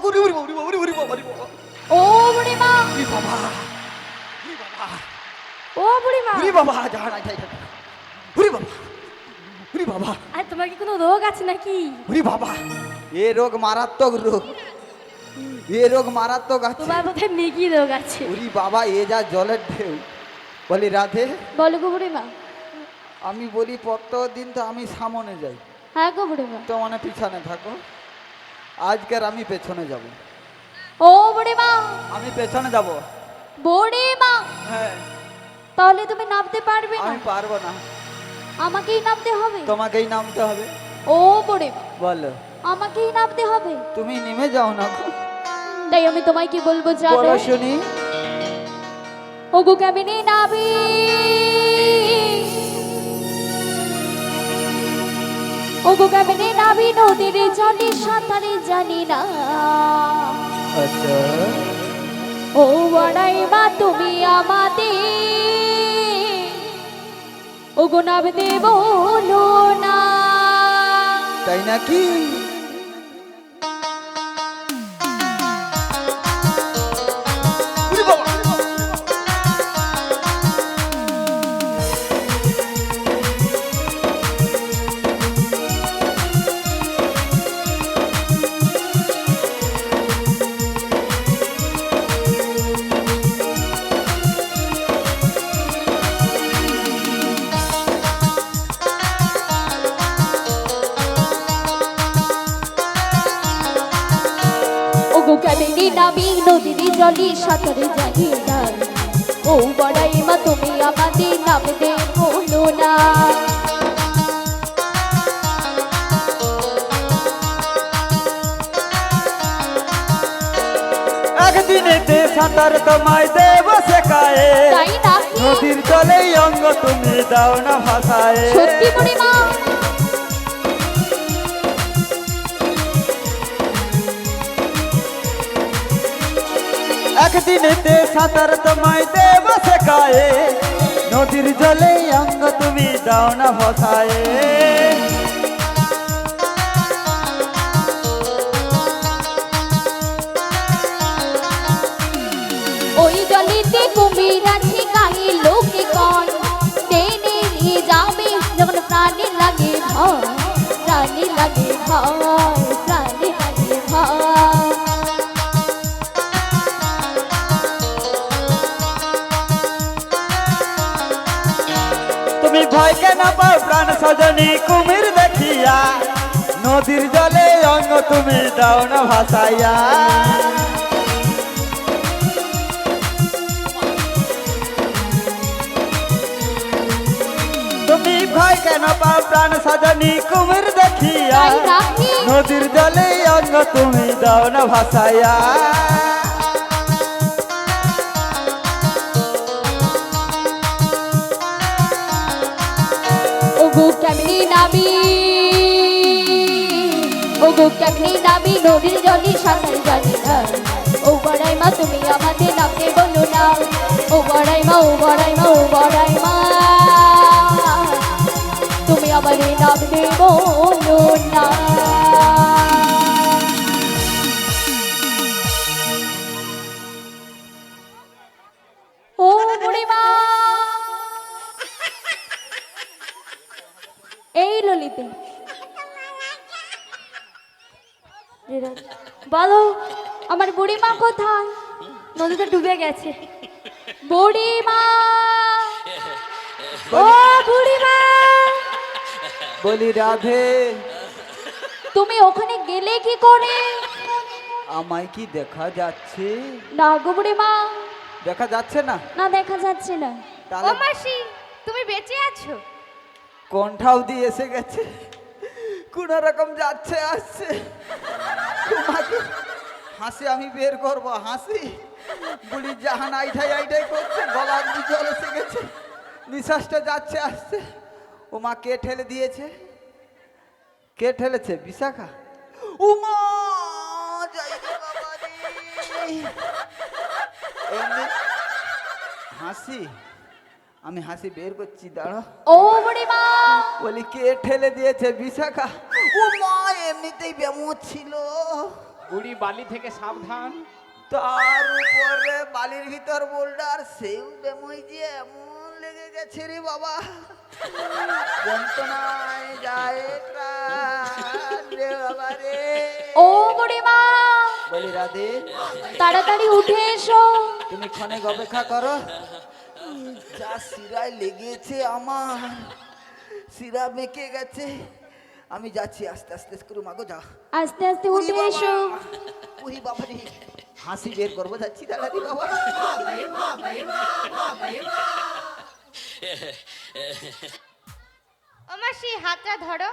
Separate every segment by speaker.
Speaker 1: ওরে ওরে ওরে ওরে ওরে বাবা রে বাবা
Speaker 2: ও বুড়িমা,
Speaker 1: ওরে বাবা ওরে বাবা
Speaker 2: ও বুড়িমা,
Speaker 1: ওরে বাবা যা না যাই ওরে বাবা ওরে বাবা
Speaker 2: আর তোমার কি কোনো রোগ আছে নাকি?
Speaker 1: ওরে বাবা এ রোগ মারাত্মক রোগ, এ রোগ মারাত্মক আছে।
Speaker 2: তোমার বোধহয় মেঘি রোগ আছে।
Speaker 1: ওরে বাবা এ যা জলের ঢেউ। বলি রাধে,
Speaker 2: বলো গো বুড়িমা।
Speaker 1: আমি বলি প্রত্যেকদিন তো আমি সামনে যাই,
Speaker 2: হ্যাঁ গো বুড়িমা।
Speaker 1: তো মানে পিছনে থাকো, আজকের আমি পেছনে যাব।
Speaker 2: ও বুড়িমা,
Speaker 1: আমি পেছনে যাব।
Speaker 2: বুড়িমা,
Speaker 1: হ্যাঁ
Speaker 2: তাহলে তুমি নামতে পারবে না?
Speaker 1: আমি পারবো না,
Speaker 2: আমাকেই নামতে হবে।
Speaker 1: তোমাকেই নামতে হবে।
Speaker 2: ও বুড়িমা,
Speaker 1: বলো,
Speaker 2: আমাকেই নামতে হবে।
Speaker 1: তুমি নেমে যাও না গো।
Speaker 2: তাই আমি তোমায় কি বলবো জানো?
Speaker 1: বলো শুনি।
Speaker 2: ও গো কেমনে নাবি, ও গো কেমনে নাবি নদীর জলে সাঁতারে জানি না।
Speaker 1: আচ্ছা
Speaker 2: ও বড়াই মা তুমি আমাদের, ও গো নামতে বলো না।
Speaker 1: তাই নাকি? ওরে বাবা!
Speaker 2: ও গো কেমনে নাবি নদীর জলে সাঁতারে জানি না। ও বড়াই মা তুমি আমাদের নামতে বলো না।
Speaker 1: একদিনেতে সাঁতার তোমায় দেব শেখায়ে,
Speaker 2: তাই নাকি?
Speaker 1: নদীর জলেই অঙ্গ তুমি দাও না ভাসায়ে।
Speaker 2: সত্যি বুড়িমা?
Speaker 1: একদিনেতে সাঁতার তোমায় দেব শেখায়ে, নদীর জলেই অঙ্গ তুমি দাও না ভাসায়ে।
Speaker 2: ওই জলেতে কুমির আছে গায়ে লোকে কন, টেনে নিয়ে যাবে যখন প্রাণে লাগে ভয়, প্রাণে লাগে ভয়, প্রাণে লাগে ভয়।
Speaker 1: তুমি ভয় কেন পাও প্রাণ সজনী কুমির দেখিয়া, নদীর জলে অঙ্গ তুমি দাও না ভাসাইয়া। তুমি ভয় কেন পাও প্রাণ সজনী কুমির দেখিয়া,
Speaker 2: তাই নাকি?
Speaker 1: নদীর জলে অঙ্গ তুমি দাও না ভাসাইয়া।
Speaker 2: ও গো কেমনে নাবি, ও গো কেমনে নাবি নদীর জলে সাঁতার জানি না। ও বড়াই মা তুমি আমাদের নামতে বলো না। ও বড়াই মা, ও বড়াই মা, ও বড়াই মা তুমি আমাদের নামতে বলো না। ও বুড়িমা, এই ললিতে বলো আমার বুড়িমা কোথায়? নদীতে ডুবে গেছে। বুড়িমা, ও বুড়িমা,
Speaker 1: বলি রাধে,
Speaker 2: তুমি ওখানে গেলে কি করে?
Speaker 1: আমায় কি দেখা যাচ্ছে?
Speaker 2: না গো বুড়িমা,
Speaker 1: দেখা যাচ্ছে না?
Speaker 2: না দেখা যাচ্ছে না।
Speaker 1: তাহলে
Speaker 2: মাসি তুমি বেঁচে আছো?
Speaker 1: কণ্ঠাও দিয়ে এসে গেছে, কোন রকম যাচ্ছে আসছে। তোমাকে হাসি আমি বের করবো, হাসি বুড়ি জাহান আইঠাই আইঠাই করছে, গলা অব্দি জল এসে গেছে, নিঃশ্বাসটা যাচ্ছে আসছে। ও মা কে ঠেলে দিয়েছে? কে ঠেলেছে? বিশাখা? ও মা যাই রে বাবা রে। এমনি হাসি, আমি হাসি বের করছি, দাঁড়া।
Speaker 2: ও বুড়িমা,
Speaker 1: বলি কে ঠেলে দিয়েছে? বিশাখা। ও মা এমনিতেই ব্যামো ছিল,
Speaker 3: বুড়ি বালি থেকে সাবধান।
Speaker 1: তার উপরে বালির ভিতর বোল্ডার, সেও ব্যামোই যে এমন লেগে গেছে রে বাবা, যন্ত্রণায় যায় প্রাণ রে বাবা রে।
Speaker 2: ও বুড়িমা,
Speaker 1: বলি রাধে,
Speaker 2: তাড়াতাড়ি উঠে এসো।
Speaker 1: তুমি ক্ষণে অপেক্ষা করো, যা শিরায় লেগেছে আমার, শিরা বেঁকে গেছে, আমি যাচ্ছি আস্তে আস্তে করে, মাগো যা,
Speaker 2: আস্তে আস্তে উঠে এসো।
Speaker 1: ওই বাবা রে, হাসি বের করবো, যাচ্ছি দাঁড়াদি বাবা।
Speaker 4: ও মাসি হাতটা ধরো।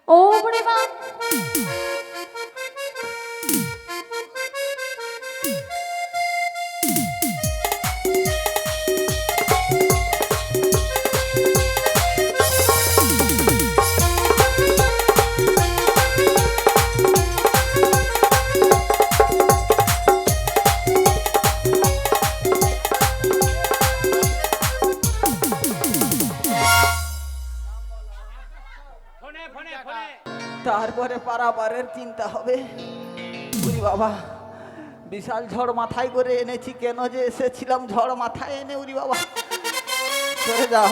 Speaker 2: ও বুড়িমা,
Speaker 1: তারপরে পারাপারের চিন্তা হবে। উরি বাবা, বিশাল ঝড় মাথায় করে এনেছি, কেন যে এসেছিলাম ঝড় মাথায় এনে, উরি বাবা সরে যাও।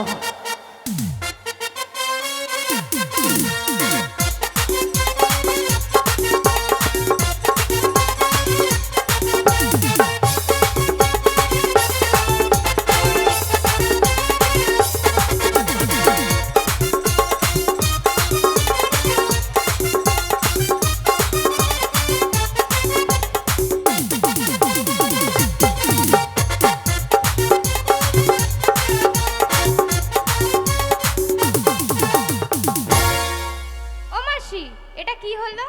Speaker 4: ও মাসি এটা কি হলো?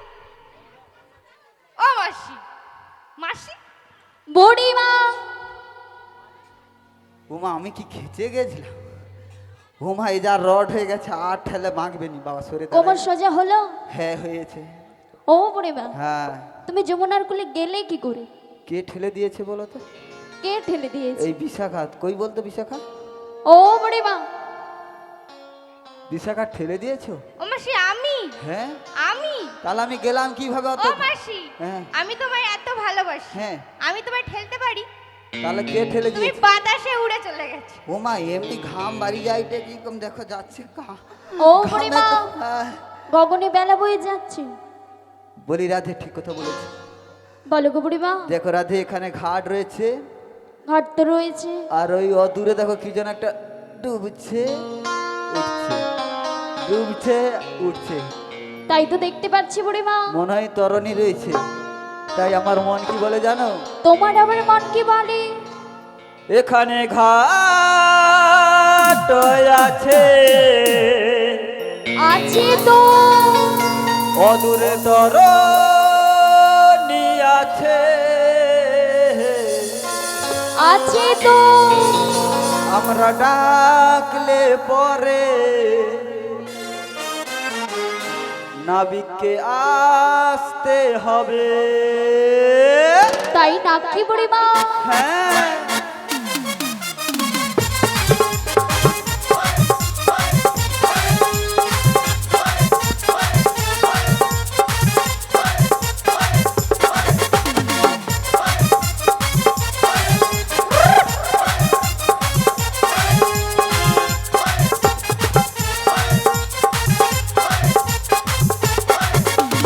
Speaker 4: ও মাসি, মাসি
Speaker 2: বুড়িমা,
Speaker 1: উমা আমি কি খেচে গেছিলাম? উমা এই যা রড হয়ে গেছে, আর ঠেলে বাঁকবে নি বাবা, সরে দাঁড়াই।
Speaker 2: কোমর সোজা হলো?
Speaker 1: হ্যাঁ হয়েছে।
Speaker 2: ও বুড়িমা,
Speaker 1: হ্যাঁ,
Speaker 2: তুমি যমুনার কুলে গেলে কি করে?
Speaker 1: কে ঠেলে দিয়েছে বলো তো?
Speaker 2: কে ঠেলে দিয়েছে?
Speaker 1: এই বিশাখা। কই বলতো বিশাখা?
Speaker 2: ও বুড়িমা,
Speaker 1: বিশাখা ঠেলে দিয়েছো?
Speaker 4: ও মাসি আমি
Speaker 1: হ্যাঁ,
Speaker 4: আমি
Speaker 1: তাহলে আমি গেলাম কিভাবে অত?
Speaker 4: ও মাসি
Speaker 1: হ্যাঁ।
Speaker 4: আমি তোমায় এত ভালোবাসি,
Speaker 1: হ্যাঁ।
Speaker 4: আমি তোমায় ঠেলতে পারি,
Speaker 1: তাহলে কে ঠেলে
Speaker 4: তুমি
Speaker 1: দিয়েছে?
Speaker 4: বাতাসে উড়ে চলে গেছো।
Speaker 1: ও মা, এমনি ঘাম বাড়ি যাইতে কি কম দেখো যাচ্ছে
Speaker 2: ও
Speaker 1: ঘামে
Speaker 2: বুড়িমা,
Speaker 1: তো- হ্যাঁ।
Speaker 2: গগনে বেলা বয়ে যাচ্ছে।
Speaker 1: বলি রাধে ঠিক কথা বলেছে।
Speaker 2: বলো গো বুড়িমা।
Speaker 1: দেখো রাধে, এখানে ঘাট রয়েছে,
Speaker 2: ঘাট তো রয়েছে,
Speaker 1: আর ওই অদূরে দেখো কি যেন একটা ডুবছে উঠছে, ডুবছে উঠছে,
Speaker 2: তাই তো দেখতে পাচ্ছি বুড়িমা।
Speaker 1: মনে হয় তরণী রয়েছে। তাই আমার মন কি বলে জানো?
Speaker 2: তোমার আবার মন কি বলে?
Speaker 1: এখানে ঘাট আছে,
Speaker 2: আছে তো,
Speaker 1: অদূরে তরণী আছে,
Speaker 2: আছে তো,
Speaker 1: আমরা ডাকলে পরে নাবিককে আসতে হবে।
Speaker 2: তাই নাকি বুড়িমা?
Speaker 1: হ্যাঁ,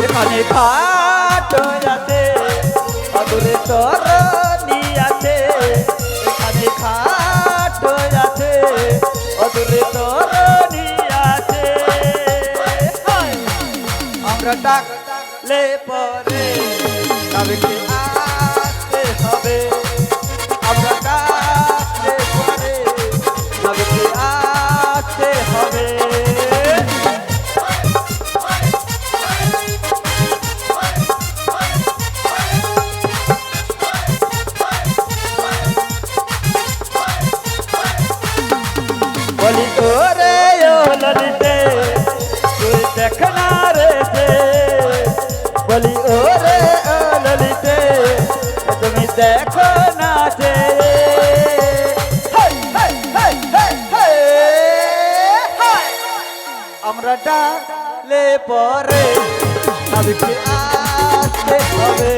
Speaker 1: এখানে ঘাট আছে, অদূরে তরণী আছে, এখানে ঘাট আছে, অদূরে তরণী আছে। হায়! আমরা ডাকলে পরে নাবিককে আসতে হবে, আমরা ডাকলে পরে নাবিককে আসতে হবে। বলি তোরে ও ললিতে, তুই দেখ না রে সে, বলি ওরে ও ললিতে, তুমি দেখো না সে। হাই, হাই, হাই, হাই, হাই, হাই। আমরা ডাকলে পরে নাবিককে আসতে হবে।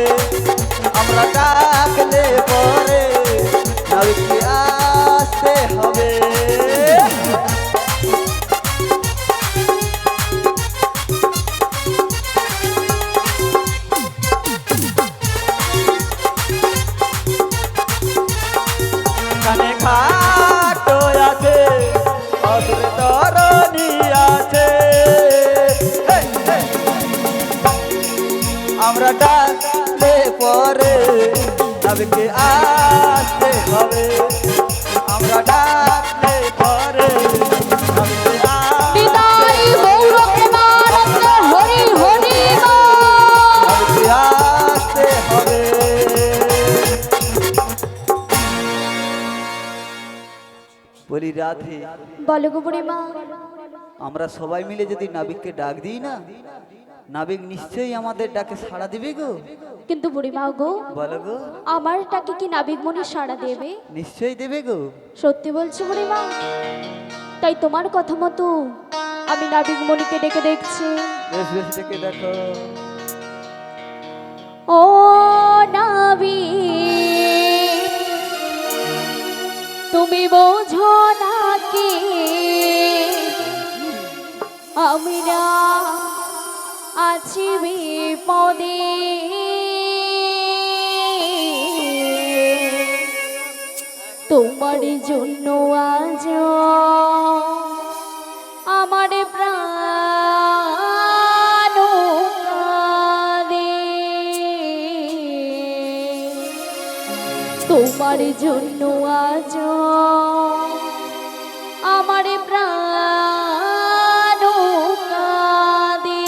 Speaker 1: আমরা ডাকলে পরে নাবিককে আসতে হবে। কানে ঘাট আছে অসুর তরণী আছে। হে, হে। আমরা ডাকলে পরে নাবিককে আসতে হবে। আমরা ডাকলে পরে নাবিককে
Speaker 2: নিতাই গৌর প্রেমানন্দ হরি হরি
Speaker 1: নাবিককে আসতে হবে। বলি রাধে,
Speaker 2: বলো গো বুড়িমা।
Speaker 1: আমরা সবাই মিলে যদি নাবিককে ডাক দিই না, নাবিক নিশ্চয়ই আমাদের ডাকে সাড়া দিবে গো।
Speaker 2: কিন্তু বুড়িমা গো,
Speaker 1: বলো গো।
Speaker 2: আমার ডাকে কি নাবিক মনি সাড়া দেবে?
Speaker 1: নিশ্চয়ই দেবে গো।
Speaker 2: সত্যি বলছো বুড়িমা? তাই তোমার কথা মতো আমি নাবিক মনিকে ডেকে দেখছি।
Speaker 1: বেশ বেশ ডেকে দেখো।
Speaker 2: ও নাবিক, তুমি বোঝো না কি আমরা আছি বিপদে। তোমার জন্য আজ আমার প্রাণ কাঁদে। তোমার জন্য আজ আমার প্রাণ কাঁদে।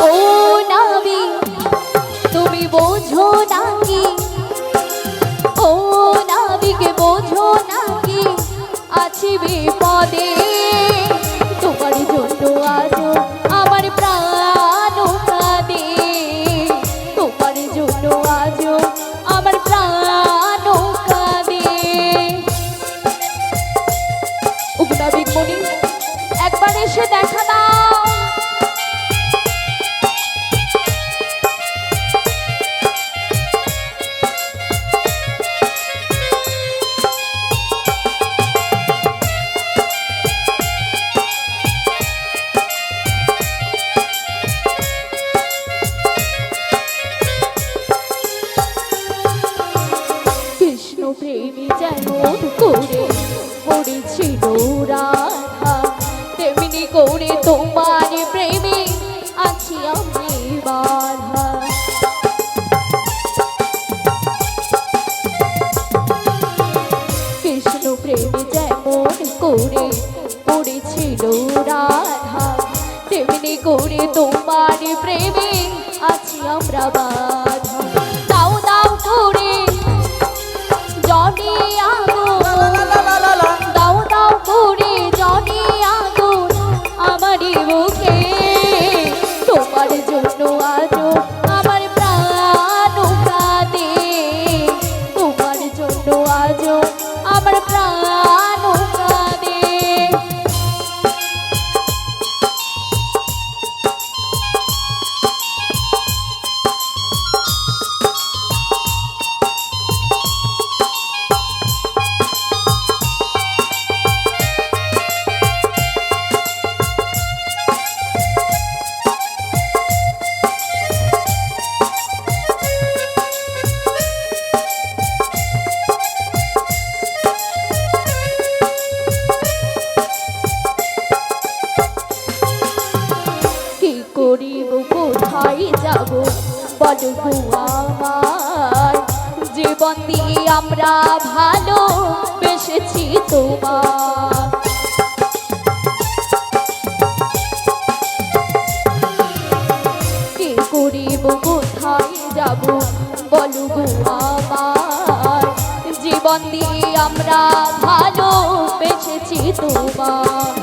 Speaker 2: ও নাবিক, তুমি বোঝো নাকি? ও নাবিক, বোঝো নাকি আছি বিপদে। তোমার জন্য আজ আমার প্রাণ কাঁদে। তোমার জন্য আজ আমার প্রাণ কাঁদে। ও নাবিক মনি, একবার এসে দেখা দাও। কৃষ্ণ প্রেমী যেমন করে পড়েছিল রাধা, তেমনি করে তোমার প্রেমে আছি আমি বাধা। কৃষ্ণ প্রেমী যেমন করে পড়েছিল রাধা, তেমনি করে তোমার প্রেমে আছি আমরা বাধা। দাও দাও করে জনি আগুন, দাও দাও করে জনি আগুন আমারই বুকে। তোমার জন্য আজ আমার প্রাণ কাঁদে। তোমার জন্য আজ আমার প্রাণ কাঁদে। করিব কোথায় যাব বলো গো আমার, জীবন দিয়ে আমরা ভালো বেসেছি তোমার। কি করিব কোথায় যাব বলো গো আমার, জীবন দিয়ে আমরা ভালোবেসেছি তোমার।